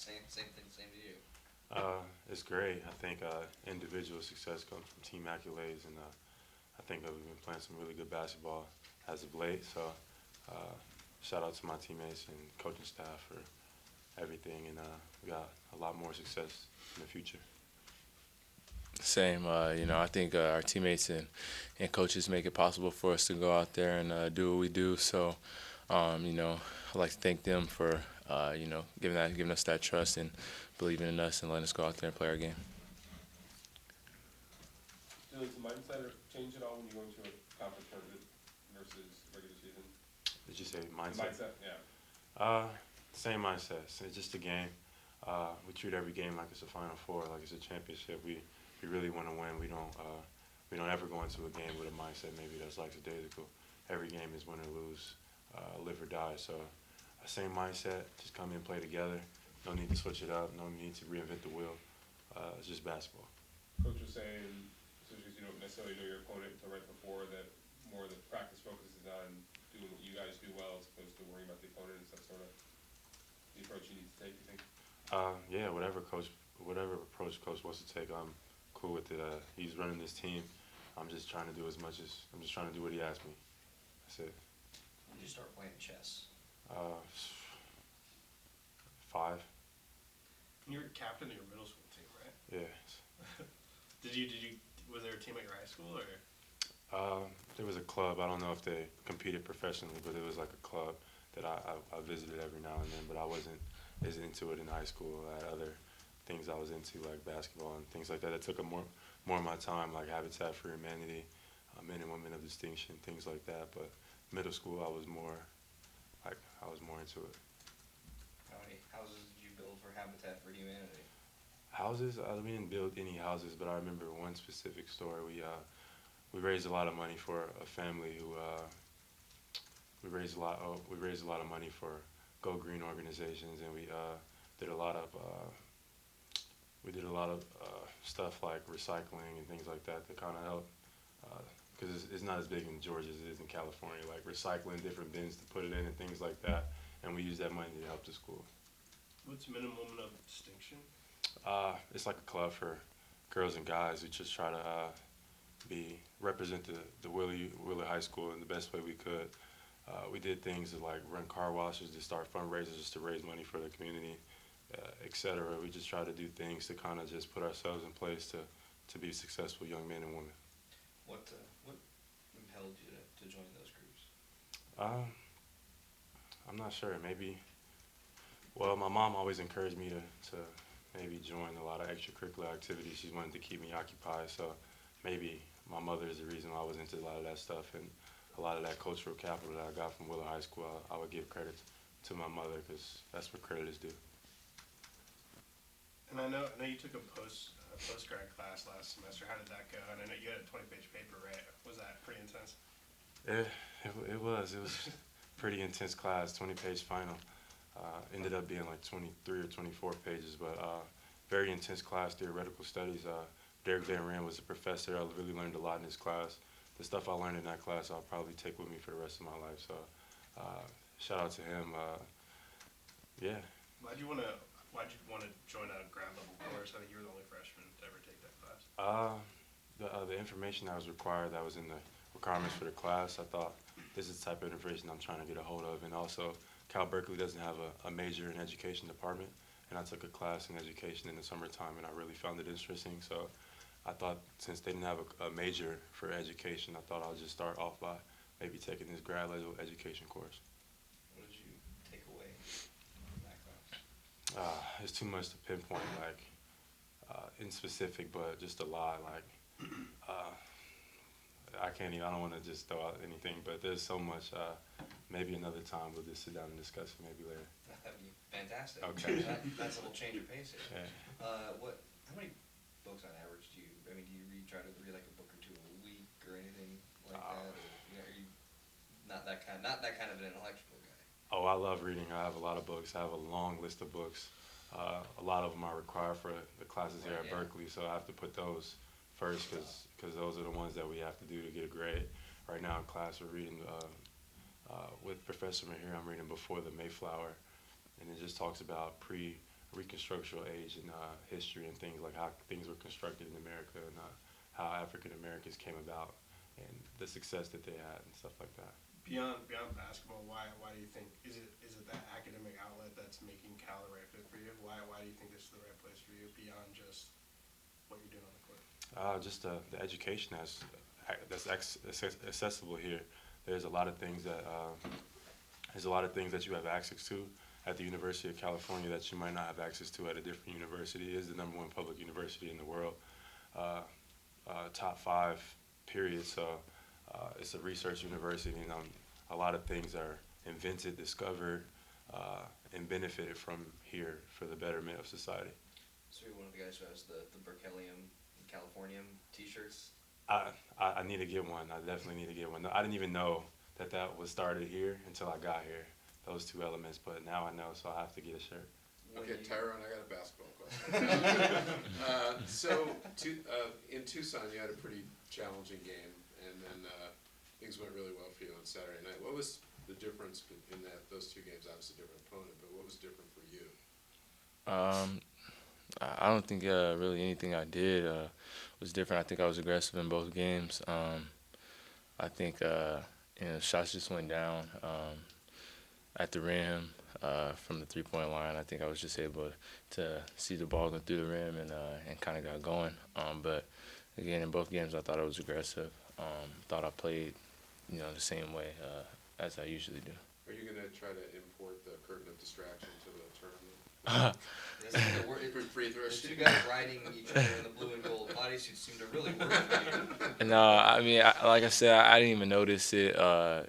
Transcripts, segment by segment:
Same thing. Same to you. It's great. I think individual success comes from team accolades, and I think we've been playing some really good basketball as of late. So, uh, shout out to my teammates and coaching staff for everything, and we got a lot more success in the future. Same. I think our teammates and coaches make it possible for us to go out there and do what we do. So, I'd like to thank them for giving us that trust and believing in us and letting us go out there and play our game. Does the mindset change at all when you go into a conference tournament versus regular season? Did you say The mindset? mindset, yeah. Uh, Same mindset. It's just a game. We treat every game like it's a Final Four, like it's a championship. We really want to win. We don't ever go into a game with a mindset maybe that's like days ago. Every game is win or lose, live or die. So, same mindset. Just come in, play together. No need to switch it up. No need to reinvent the wheel. It's just basketball. Coach was saying, especially because you don't necessarily know your opponent until right before, that more of the practice focus is on doing what you guys do well as opposed to worrying about the opponent. Is that sort of the approach you need to take, you think? Yeah, whatever approach coach wants to take, I'm cool with it. He's running this team. I'm just trying to do I'm just trying to do what he asked me. That's it. When did you start playing chess? Uh, 5. You were captain of your middle school team, right? Yeah. Was there a team at your high school or? There was a club. I don't know if they competed professionally, but it was like a club that I visited every now and then. But I wasn't as into it in high school. I had other things I was into, like basketball and things like that. It took up more of my time, like Habitat for Humanity, Men and Women of Distinction, things like that. But middle school, I was more into it. How many houses did you build for Habitat for Humanity? Houses? We didn't build any houses, but I remember one specific story. We raised a lot of money for a family who we raised a lot of money for Go Green organizations, and did a lot of stuff like recycling and things like that to kind of help. Because it's not as big in Georgia as it is in California, like recycling different bins to put it in and things like that. And we use that money to help the school. What's Men and Women of Distinction? It's like a club for girls and guys who just try to represent the Willie High School in the best way we could. We did things like run car washes to start fundraisers just to raise money for the community, etc. We just try to do things to kind of just put ourselves in place to be successful young men and women. What impelled you to join those groups? Uh, I'm not sure. Maybe. Well, my mom always encouraged me to maybe join a lot of extracurricular activities. She wanted to keep me occupied, so maybe my mother is the reason why I was into a lot of that stuff, and a lot of that cultural capital that I got from Willow High School. I would give credit to my mother because that's what credit is due. And I know you took a postgrad class last semester. How did that go? And I know you had a 20-page paper, right? Was that pretty intense? It was a pretty intense class, 20-page final. Ended up being like 23 or 24 pages, but very intense class, theoretical studies. Derek Van Ryn was a professor. I really learned a lot in his class. The stuff I learned in that class, I'll probably take with me for the rest of my life. So, shout out to him. Yeah. Why'd you want to join a grad level course? I think you were the only freshman to ever take that class. The information that was required, that was in the requirements for the class, I thought this is the type of information I'm trying to get a hold of. And also, Cal Berkeley doesn't have a major in education department, and I took a class in education in the summertime, and I really found it interesting. So I thought since they didn't have a major for education, I thought I'll just start off by maybe taking this grad level education course. What did you take away from that class? It's too much to pinpoint, like in specific, but just a lot. Like I don't want to just throw out anything, but there's so much. Maybe another time we'll just sit down and discuss it. Maybe later. That'd be fantastic. Okay. That's a little change of pace here. Yeah. How many books on average do you? I mean, do you try to read like a book or two a week or anything like that? Or, are you not that kind of an intellectual guy? Oh, I love reading. I have a lot of books. I have a long list of books. A lot of them are required for the classes here at Berkeley, so I have to put those first because those are the ones that we have to do to get a grade. Right now in class, we're reading with Professor Mahir. I'm reading Before the Mayflower, and it just talks about reconstructional age in history and things like how things were constructed in America and how African Americans came about and the success that they had and stuff like that. Beyond basketball, why do you think is it that academic outlet that's making Cal the right fit for you? Why do you think this is the right place for you beyond just what you're doing on the court? Just the education that's accessible here. There's a lot of things that you have access to at the University of California that you might not have access to at a different university. It is the #1 public university in the world, top 5 period. So it's a research university, and a lot of things are invented, discovered, and benefited from here for the betterment of society. So you're one of the guys who has the Berkelium and Californium T-shirts. I need to get one. I definitely need to get one. I didn't even know that was started here until I got here. Those 2 elements, but now I know, so I have to get a shirt. Okay, Tyrone, I got a basketball question. In Tucson, you had a pretty challenging game, and then things went really well for you on Saturday night. What was the difference in those 2 games? Obviously, different opponent, but what was different for you? I don't think really anything I did was different. I think I was aggressive in both games. I think shots just went down at the rim from the 3-point line. I think I was just able to see the ball go through the rim and kind of got going. But again, in both games, I thought I was aggressive. Thought I played, the same way as I usually do. Are you going to try to import the curtain of distraction to the tournament? Free throws. The 2 guys riding each other in the blue and gold bodysuits seem to really work for you. No, I mean, like I said, I didn't even notice it.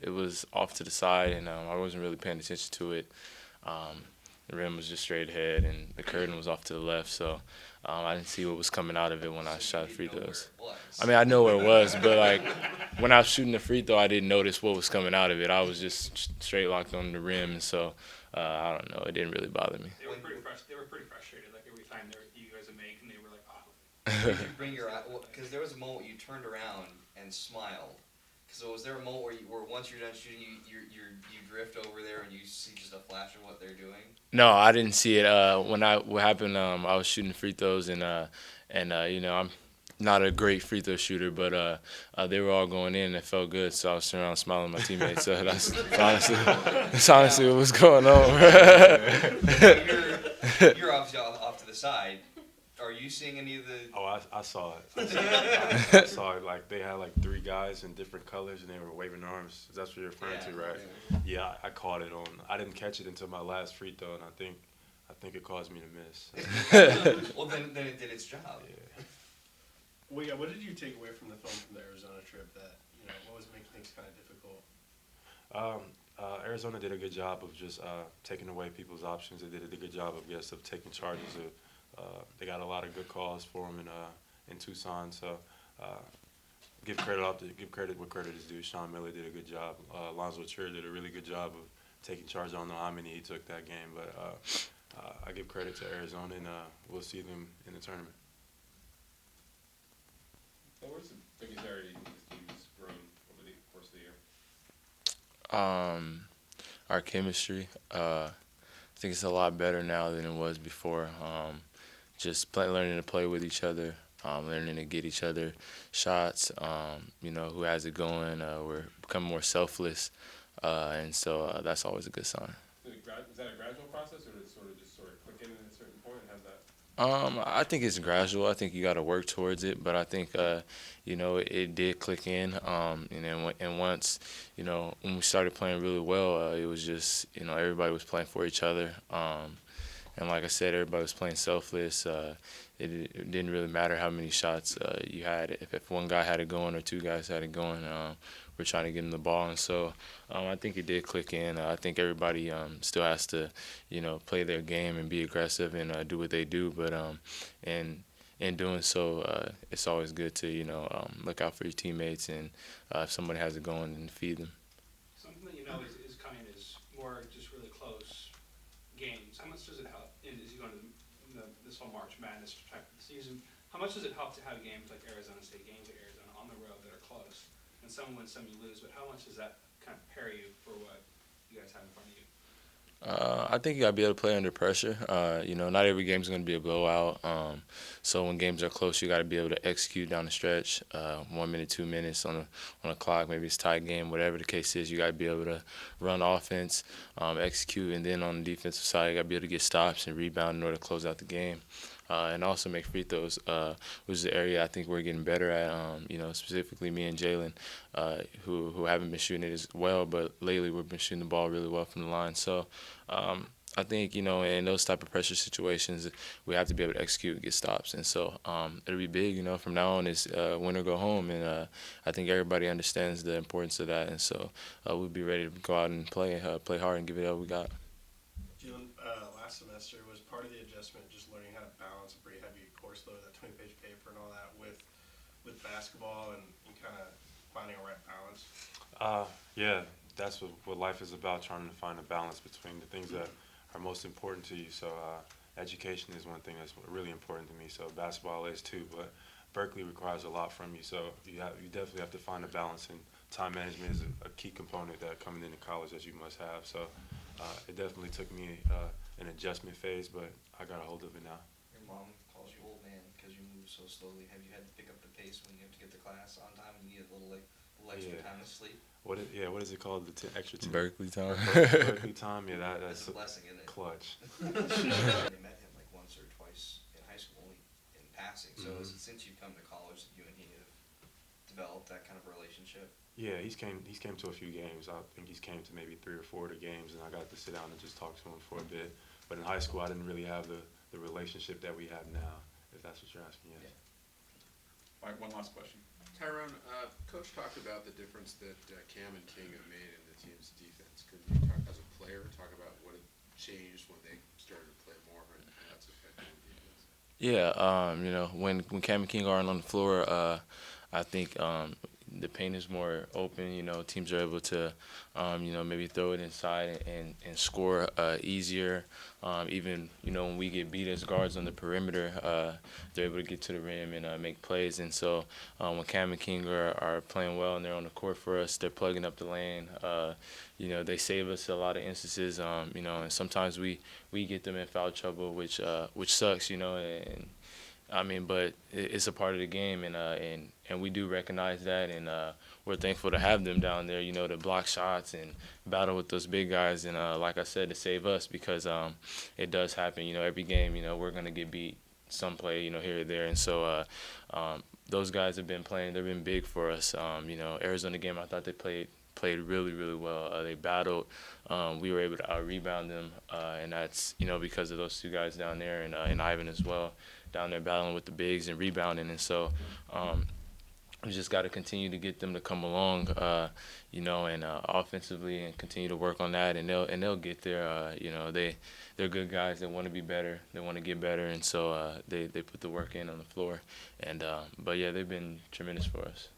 It was off to the side, and I wasn't really paying attention to it. The rim was just straight ahead, and the curtain was off to the left, so I didn't see what was coming out of it when I shot free throws. I mean, I know where it was, but like when I was shooting the free throw, I didn't notice what was coming out of it. I was just straight locked on the rim, and so I don't know. It didn't really bother me. They were pretty frustrated. Like every time you guys would make, and they were like, "Oh." Did you bring your eye? Because there was a moment you turned around and smiled. So was there a moment where once you're done shooting, you drift over there and you see just a flash of what they're doing? No, I didn't see it. What happened? I was shooting free throws, and I'm not a great free throw shooter, but they were all going in, and it felt good. So I was turning around smiling at my teammates. So that's honestly what was going on. You're obviously off to the side. Are you seeing any of the? Oh, I saw it. I saw it. Like they had like 3 guys in different colors, and they were waving their arms. That's what you're referring to, right? Yeah, I caught it on. I didn't catch it until my last free throw, and I think it caused me to miss. Well, then it did its job. Yeah. Well, yeah, what did you take away from the film from the Arizona trip that what was making things kind of difficult? Arizona did a good job of just taking away people's options. They did a good job of taking charges of. They got a lot of good calls for them in Tucson, so give credit where credit is due. Sean Miller did a good job. Lonzo Trier did a really good job of taking charge. I don't know how many he took that game, but I give credit to Arizona, and we'll see them in the tournament. What was the biggest area you think this team's grown over the course of the year? Our chemistry. I think it's a lot better now than it was before. Just learning to play with each other, learning to get each other shots, who has it going. We're becoming more selfless, and so that's always a good sign. Is that a gradual process, or did it just click in at a certain point? How's that? I think it's gradual. I think you got to work towards it, but I think it did click in. And once when we started playing really well, it was just everybody was playing for each other. And like I said, everybody was playing selfless. It didn't really matter how many shots you had. If one guy had it going or 2 guys had it going, we're trying to get him the ball. And so I think it did click in. I think everybody still has to, play their game and be aggressive and do what they do. But in doing so, it's always good to, look out for your teammates and if somebody has it going, and feed them. Something that is coming is more just really close games. How much does it help as you go into this whole March Madness type of season? How much does it help to have games like Arizona State, games like Arizona on the road that are close? And some win, some you lose, but how much does that kind of prepare you for what you guys have in front of you? I think you gotta be able to play under pressure. Not every game's gonna be a blowout. So when games are close, you gotta be able to execute down the stretch. 1 minute, 2 minutes on a clock, maybe it's tie game, whatever the case is. You gotta be able to run offense, execute, and then on the defensive side, you gotta be able to get stops and rebound in order to close out the game. And also make free throws, which is the area I think we're getting better at. Specifically me and Jaylen, who haven't been shooting it as well, but lately we've been shooting the ball really well from the line. So I think in those type of pressure situations, we have to be able to execute and get stops. And so it'll be big. From now on, it's win or go home, and I think everybody understands the importance of that. And so we'll be ready to go out and play hard and give it all we got. Jaylen, last semester was part of the adjustment just learning how to balance a pretty heavy course load, that 20-page paper and all that with basketball and kind of finding a right balance? Yeah, that's what life is about, trying to find a balance between the things that are most important to you. So education is one thing that's really important to me. So basketball is too, but Berkeley requires a lot from you. So you definitely have to find a balance, and time management is a key component that coming into college that you must have. So it definitely took me an adjustment phase, but I got a hold of it now. Your mom calls you old man because you move so slowly. Have you had to pick up the pace when you have to get to class on time and you need a little extra Yeah. time to sleep? What is it called? The extra 10? Berkeley time. Berkeley time. Yeah, That's that's a blessing, isn't it? clutch. I only met him like once or twice in high school, only in passing. So is it since you've come to college that you and he have developed that kind of relationship? Yeah, he's came to a few games. I think he's came to maybe 3 or 4 of the games, and I got to sit down and just talk to him for a bit. But in high school, I didn't really have the relationship that we have now, if that's what you're asking. Yes. All right, one last question. Tyrone, Coach talked about the difference that Cam and King have made in the team's defense. Could you, as a player, talk about what had changed when they started to play more and how it's affected the defense? Yeah, when Cam and King aren't on the floor, I think the paint is more open. Teams are able to, maybe throw it inside and score easier. Even, when we get beat as guards on the perimeter, they're able to get to the rim and make plays. And so when Cam and King are playing well and they're on the court for us, they're plugging up the lane. They save us a lot of instances, and sometimes we get them in foul trouble, which sucks, but it's a part of the game, and we do recognize that, and we're thankful to have them down there, to block shots and battle with those big guys, and like I said, to save us, because it does happen, every game, we're going to get beat some play, here or there, and so those guys have been playing, they've been big for us. Arizona game, I thought they played really, really well. They battled. We were able to out-rebound them, and that's, because of those two guys down there, and Ivan as well, down there battling with the bigs and rebounding. And so we just got to continue to get them to come along, and offensively, and continue to work on that, and they'll get there. They're good guys. They want to be better. They want to get better, and so they put the work in on the floor. And but yeah, they've been tremendous for us.